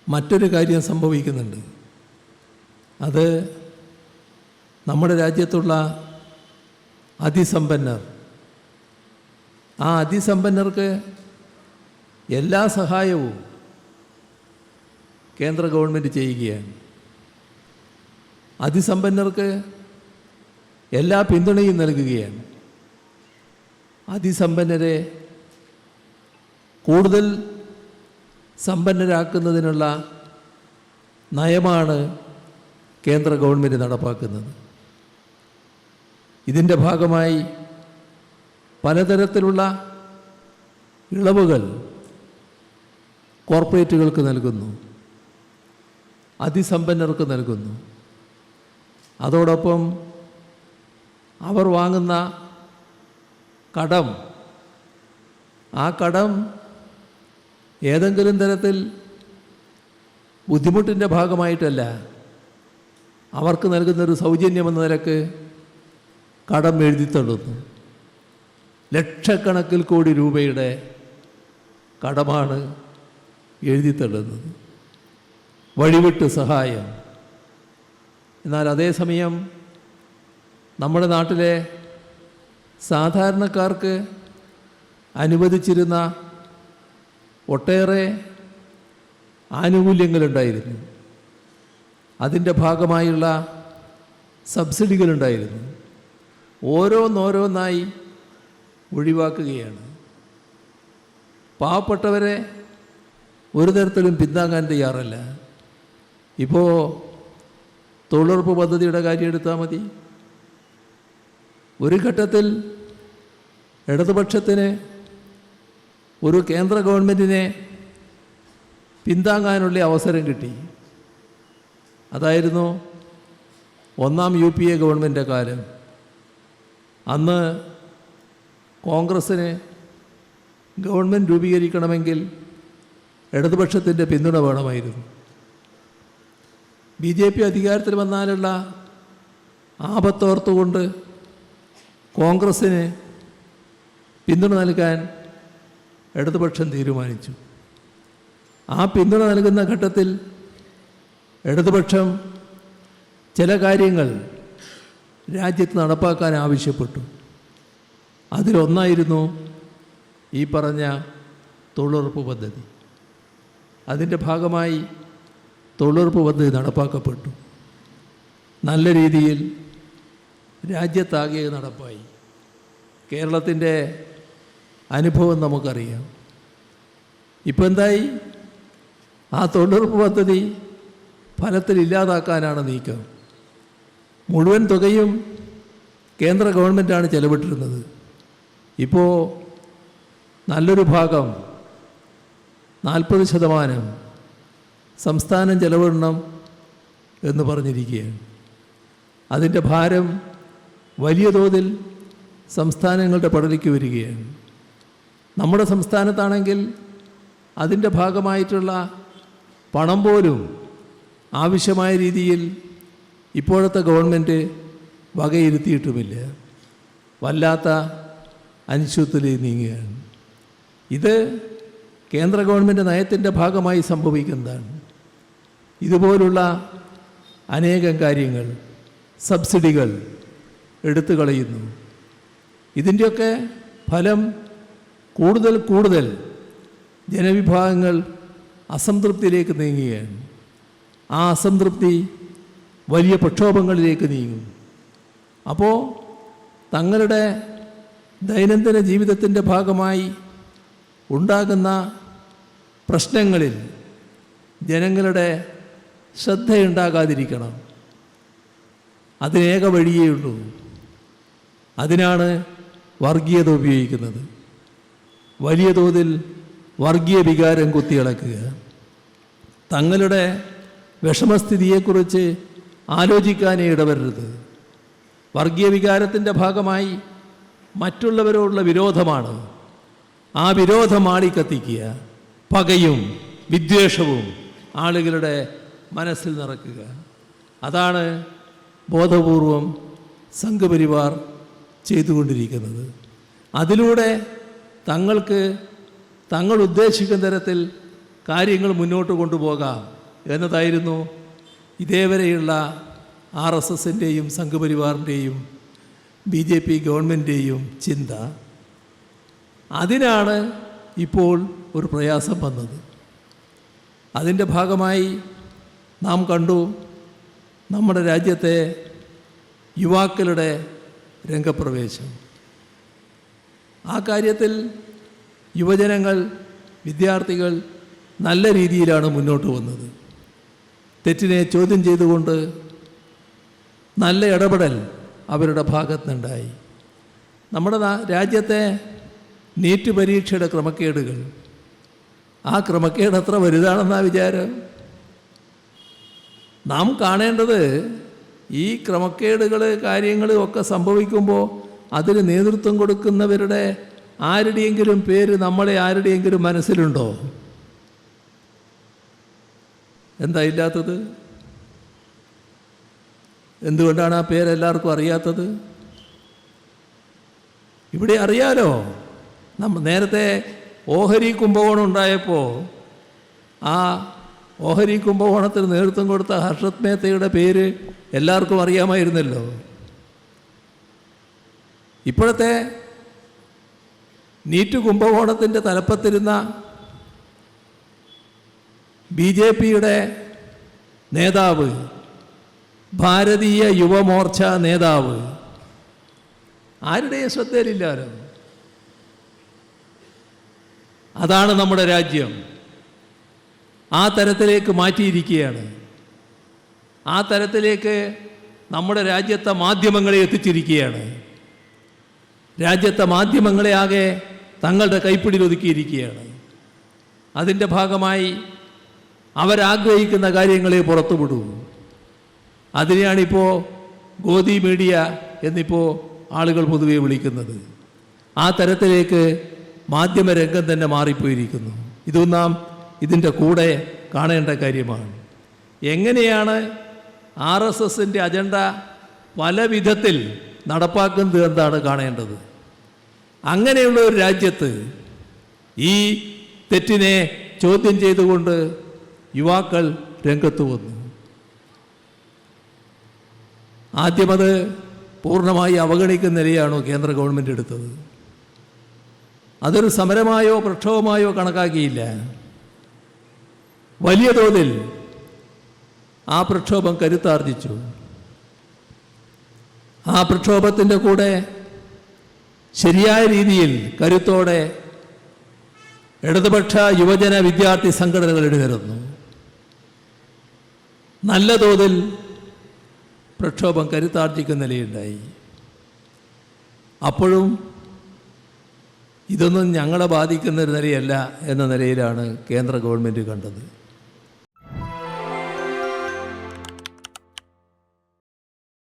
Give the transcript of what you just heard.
മറ്റൊരു കാര്യം സംഭവിക്കുന്നുണ്ട്. അത് നമ്മുടെ രാജ്യത്തുള്ള അതിസമ്പന്നർ, ആ അതിസമ്പന്നർക്ക് എല്ലാ സഹായവും കേന്ദ്ര ഗവൺമെൻറ് ചെയ്യുകയാണ്. അതിസമ്പന്നർക്ക് എല്ലാ പിന്തുണയും നൽകുകയാണ്. അതിസമ്പന്നരെ കൂടുതൽ സമ്പന്നരാക്കുന്നതിനുള്ള നയമാണ് കേന്ദ്ര ഗവൺമെൻറ് നടപ്പാക്കുന്നത്. ഇതിൻ്റെ ഭാഗമായി പലതരത്തിലുള്ള ഇളവുകൾ കോർപ്പറേറ്റുകൾക്ക് നൽകുന്നു, അതിസമ്പന്നർക്ക് നൽകുന്നു. അതോടൊപ്പം അവർ വാങ്ങുന്ന കടം, ആ കടം ഏതെങ്കിലും തരത്തിൽ ബുദ്ധിമുട്ടിൻ്റെ ഭാഗമായിട്ടല്ല, അവർക്ക് നൽകുന്നൊരു സൗജന്യമെന്ന നിലക്ക് കടം എഴുതിത്തള്ളുന്നു. ലക്ഷക്കണക്കിൽ കോടി രൂപയുടെ കടമാണ് എഴുതിത്തള്ളുന്നത്, വഴിവിട്ട് സഹായം. എന്നാൽ അതേസമയം നമ്മുടെ നാട്ടിലെ സാധാരണക്കാർക്ക് അനുവദിച്ചിരുന്ന ഒട്ടേറെ ആനുകൂല്യങ്ങളുണ്ടായിരുന്നു, അതിൻ്റെ ഭാഗമായുള്ള സബ്സിഡികളുണ്ടായിരുന്നു. ഓരോന്നോരോന്നായി ഒഴിവാക്കുകയാണ്. പാവപ്പെട്ടവരെ ഒരു തരത്തിലും പിന്താങ്ങാൻ തയ്യാറല്ല. ഇപ്പോൾ തൊഴിലുറപ്പ് പദ്ധതിയുടെ കാര്യം എടുത്താൽ മതി. ഒരു ഘട്ടത്തിൽ ഇടതുപക്ഷത്തിന് ഒരു കേന്ദ്ര ഗവൺമെൻറ്റിനെ പിന്താങ്ങാനുള്ള അവസരം കിട്ടി. അതായിരുന്നു ഒന്നാം UPA ഗവൺമെൻറ് കാലം. അന്ന് കോൺഗ്രസ്സിന് ഗവൺമെൻറ് രൂപീകരിക്കണമെങ്കിൽ ഇടതുപക്ഷത്തിൻ്റെ പിന്തുണ വേണമായിരുന്നു. BJP അധികാരത്തിൽ വന്നാലുള്ള ആപത്തോർത്തുകൊണ്ട് കോൺഗ്രസ്സിന് പിന്തുണ നൽകാൻ ഇടതുപക്ഷം തീരുമാനിച്ചു. ആ പിന്തുണ നൽകുന്ന ഘട്ടത്തിൽ ഇടതുപക്ഷം ചില കാര്യങ്ങൾ രാജ്യത്ത് നടപ്പാക്കാൻ ആവശ്യപ്പെട്ടു. അതിലൊന്നായിരുന്നു ഈ പറഞ്ഞ തൊഴിലുറപ്പ് പദ്ധതി. അതിൻ്റെ ഭാഗമായി തൊഴിലുറപ്പ് പദ്ധതി നടപ്പാക്കപ്പെട്ടു. നല്ല രീതിയിൽ രാജ്യത്താകെ നടപ്പായി. കേരളത്തിൻ്റെ അനുഭവം നമുക്കറിയാം. ഇപ്പം എന്തായി? ആ തൊഴിലുറപ്പ് പദ്ധതി ഫലത്തിൽ ഇല്ലാതാക്കാനാണ് നീക്കം. മുഴുവൻ തുകയും കേന്ദ്ര ഗവൺമെൻറ്റാണ് ചെലവിട്ടിരുന്നത്. ഇപ്പോൾ നല്ലൊരു ഭാഗം 40% സംസ്ഥാനം ചെലവിടണം എന്ന് പറഞ്ഞിരിക്കുകയാണ്. അതിൻ്റെ ഭാരം വലിയ തോതിൽ സംസ്ഥാനങ്ങളുടെ പടലിക്ക് വരികയാണ്. നമ്മുടെ സംസ്ഥാനത്താണെങ്കിൽ അതിൻ്റെ ഭാഗമായിട്ടുള്ള പണം പോലും ആവശ്യമായ രീതിയിൽ ഇപ്പോഴത്തെ ഗവൺമെൻറ് വകയിരുത്തിയിട്ടുമില്ല. വല്ലാത്ത അനിശ്ചിതത്വത്തിൽ നീങ്ങുകയാണ്. ഇത് കേന്ദ്ര ഗവൺമെൻറ് നയത്തിൻ്റെ ഭാഗമായി സംഭവിക്കുന്നതാണ്. ഇതുപോലുള്ള അനേകം കാര്യങ്ങൾ, സബ്സിഡികൾ എടുത്തു കളയുന്നു. ഇതിൻ്റെയൊക്കെ ഫലം കൂടുതൽ ജനവിഭാഗങ്ങൾ അസംതൃപ്തിയിലേക്ക് നീങ്ങുകയാണ്. ആ അസംതൃപ്തി വലിയ പ്രക്ഷോഭങ്ങളിലേക്ക് നീങ്ങും. അപ്പോൾ തങ്ങളുടെ ദൈനംദിന ജീവിതത്തിൻ്റെ ഭാഗമായി ഉണ്ടാകുന്ന പ്രശ്നങ്ങളിൽ ജനങ്ങളുടെ ശ്രദ്ധയുണ്ടാകാതിരിക്കണം. അതിനേക വഴിയേ ഉള്ളൂ. അതിനാണ് വർഗീയത ഉപയോഗിക്കുന്നത്. വലിയ തോതിൽ വർഗീയ വികാരം കുത്തിയിളക്കുക. തങ്ങളുടെ വിഷമസ്ഥിതിയെക്കുറിച്ച് ആലോചിക്കാനേ ഇടവരരുത്. വർഗീയ വികാരത്തിൻ്റെ ഭാഗമായി മറ്റുള്ളവരോടുള്ള വിരോധമാണ്. ആ വിരോധം ആളിക്കത്തിക്കുക, പകയും വിദ്വേഷവും ആളുകളുടെ മനസ്സിൽ നിറയ്ക്കുക. അതാണ് ബോധപൂർവം സംഘപരിവാർ ചെയ്തുകൊണ്ടിരിക്കുന്നത്. അതിലൂടെ തങ്ങൾ ഉദ്ദേശിക്കുന്ന തരത്തിൽ കാര്യങ്ങൾ മുന്നോട്ട് കൊണ്ടുപോകാം എന്നതായിരുന്നു ഇതേവരെയുള്ള RSSൻ്റെയും സംഘപരിവാറിൻ്റെയും BJP ഗവൺമെൻറ്റിൻ്റെയും ചിന്ത. അതിനാണ് ഇപ്പോൾ ഒരു പ്രയാസം വന്നത്. അതിൻ്റെ ഭാഗമായി നാം കണ്ടു നമ്മുടെ രാജ്യത്തെ യുവാക്കളുടെ രംഗപ്രവേശം. ആ കാര്യത്തിൽ യുവജനങ്ങൾ, വിദ്യാർത്ഥികൾ നല്ല രീതിയിലാണ് മുന്നോട്ട് വന്നത്. തെറ്റിനെ ചോദ്യം ചെയ്തുകൊണ്ട് നല്ല ഇടപെടൽ അവരുടെ ഭാഗത്തുനിന്നുണ്ടായി. നമ്മുടെ രാജ്യത്തെ നീറ്റ് പരീക്ഷയുടെ ക്രമക്കേടുകൾ, ആ ക്രമക്കേട് അത്ര വലുതാണെന്നാണ് വിചാരം. നാം കാണേണ്ടത് ഈ ക്രമക്കേടുകൾ, കാര്യങ്ങൾ ഒക്കെ സംഭവിക്കുമ്പോൾ അതിന് നേതൃത്വം കൊടുക്കുന്നവരുടെ ആരുടെയെങ്കിലും പേര് നമ്മളെ ആരുടെയെങ്കിലും മനസ്സിലുണ്ടോ? എന്താ ഇല്ലാത്തത്? എന്തുകൊണ്ടാണ് ആ പേരെല്ലാവർക്കും അറിയാത്തത്? ഇവിടെ അറിയാലോ. നേരത്തെ ഓഹരി കുംഭകോണം ഉണ്ടായപ്പോൾ ആ ഓഹരി കുംഭകോണത്തിന് നേതൃത്വം കൊടുത്ത ഹർഷത് മേത്തയുടെ പേര് എല്ലാവർക്കും അറിയാമായിരുന്നല്ലോ. ഇപ്പോഴത്തെ നീറ്റ് കുംഭകോണത്തിൻ്റെ തലപ്പത്തിരുന്ന BJPയുടെ നേതാവ്, ഭാരതീയ യുവമോർച്ച നേതാവ് ആരുടെയും ശ്രദ്ധയിലില്ലാലോ. അതാണ് നമ്മുടെ രാജ്യം. ആ തരത്തിലേക്ക് മാറ്റിയിരിക്കുകയാണ്. ആ തരത്തിലേക്ക് നമ്മുടെ രാജ്യത്തെ മാധ്യമങ്ങളെ എത്തിച്ചിരിക്കുകയാണ്. രാജ്യത്തെ മാധ്യമങ്ങളെ ആകെ തങ്ങളുടെ കൈപ്പിടിയിൽ ഒതുക്കിയിരിക്കുകയാണ്. അതിൻ്റെ ഭാഗമായി അവരാഗ്രഹിക്കുന്ന കാര്യങ്ങളെ പുറത്തുവിടൂ. അതിനെയാണിപ്പോൾ ഗോദി മീഡിയ എന്നിപ്പോൾ ആളുകൾ പൊതുവെ വിളിക്കുന്നത്. ആ തരത്തിലേക്ക് മാധ്യമരംഗം തന്നെ മാറിപ്പോയിരിക്കുന്നു. ഇതും നാം ഇതിൻ്റെ കൂടെ കാണേണ്ട കാര്യമാണ്. എങ്ങനെയാണ് RSSൻ്റെ അജണ്ട പല വിധത്തിൽ നടപ്പാക്കുന്നത് എന്താണ് കാണേണ്ടത്. അങ്ങനെയുള്ള ഒരു രാജ്യത്ത് ഈ തെറ്റിനെ ചോദ്യം ചെയ്തുകൊണ്ട് യുവാക്കൾ രംഗത്ത് വന്നു. ആദ്യമത് പൂർണ്ണമായി അവഗണിക്കുന്ന നിലയാണോ കേന്ദ്ര ഗവൺമെൻറ് എടുത്തത്? അതൊരു സമരമായോ പ്രക്ഷോഭമായോ കണക്കാക്കിയില്ല. വലിയ തോതിൽ ആ പ്രക്ഷോഭം കരുത്താർജിച്ചു. ആ പ്രക്ഷോഭത്തിൻ്റെ കൂടെ ശരിയായ രീതിയിൽ കരുത്തോടെ ഇടതുപക്ഷ യുവജന വിദ്യാർത്ഥി സംഘടനകൾ എഴുന്നേറുന്നു. നല്ല തോതിൽ പ്രക്ഷോഭം കരുത്താർജിക്കുന്ന നിലയുണ്ടായി. അപ്പോഴും ഇതൊന്നും ഞങ്ങളെ ബാധിക്കുന്ന ഒരു നിലയല്ല എന്ന നിലയിലാണ് കേന്ദ്ര ഗവൺമെൻറ് കണ്ടത്.